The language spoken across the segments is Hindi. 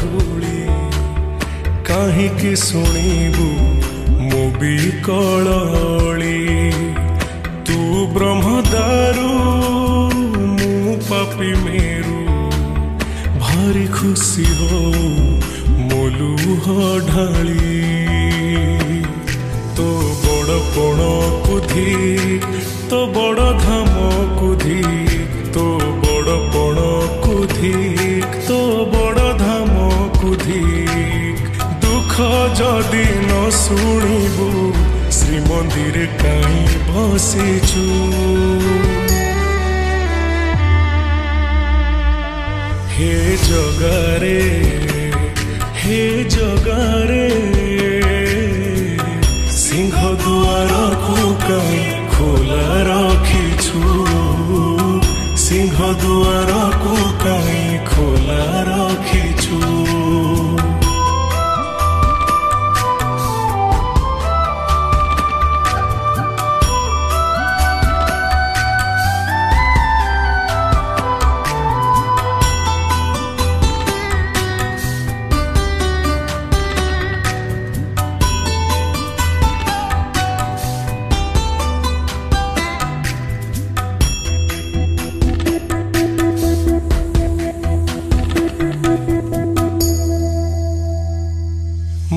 धूली काहींकि शुणिबु मो बिकली तू ब्रह्मदारू मु पापी मेरू भारी खुशी हो मोलुह ढाली तो बड़ पण कुधी तो बड़ धाम कुधी तो बड़ पण कुधी तो बड़ धाम कुधी दुख जदि न शुणिबु श्रीमंदिर काई बसिचु हे जगारे सिंह दुआर को काई खोला रखिछु सिंह दुआर को काई खोला रखिछु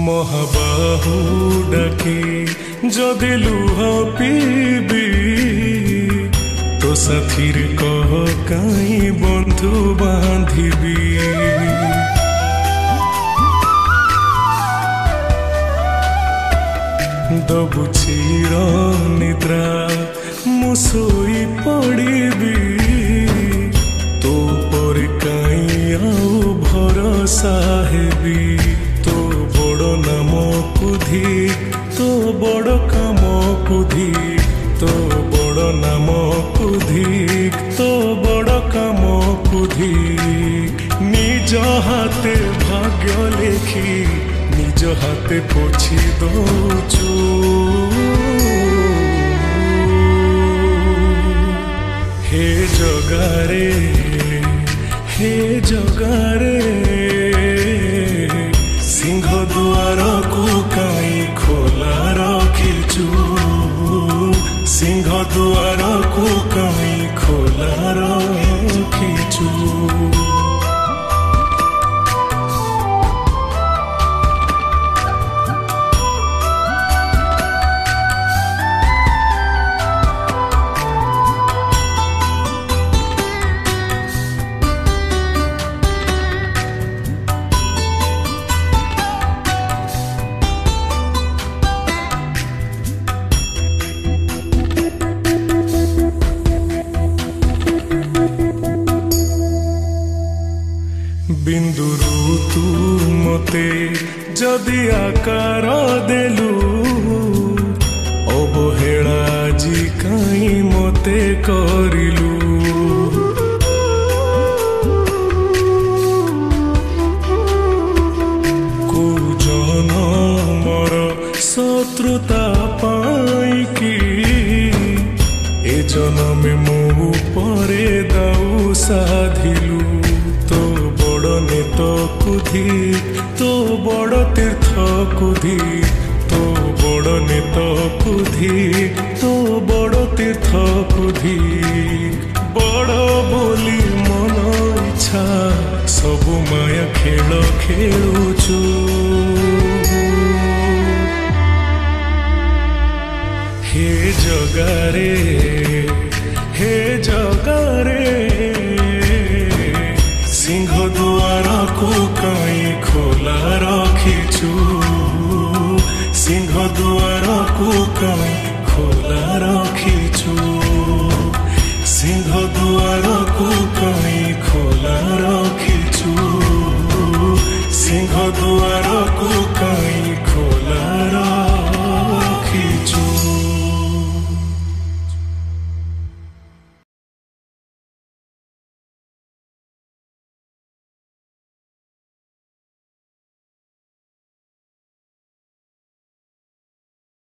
महाबाहु डाके जदि लुह पीबी तो साथीर कह काई बंधु बांधिबी दबुचीर निद्रा मु सोई पड़िबी तो पर काई आउ भरोसा हेबी बड़ नाम कुधी तो बड़ काम कुधी तो बड़ नाम कुधी तो बड़ काम कुधी निज हाथे भाग्य लेखी निज हाथे पोछि दौचु हे जगारे सिंह दुआर को काई खोला रखिछु सिंह दुआर को काई खोला रखिछु बिंदुरु तू मते जदि आकार देलु अवहेला जी काई मते करिलु को जनमर शत्रुता पाई कि ए जन्मे मो परे दाऊ साधिलु तो बड़ नेत कुधी तो बड़ तीर्थ कुधी तो बड़ नेत कुधी तो बड़ तीर्थ कुधी बड़ बोली मन इच्छा सबु माया खेल खेलुछु हे जगारे सिंह दुआर को काई खोला रखिछु सिंह दुआर को काई खोला रखिछु।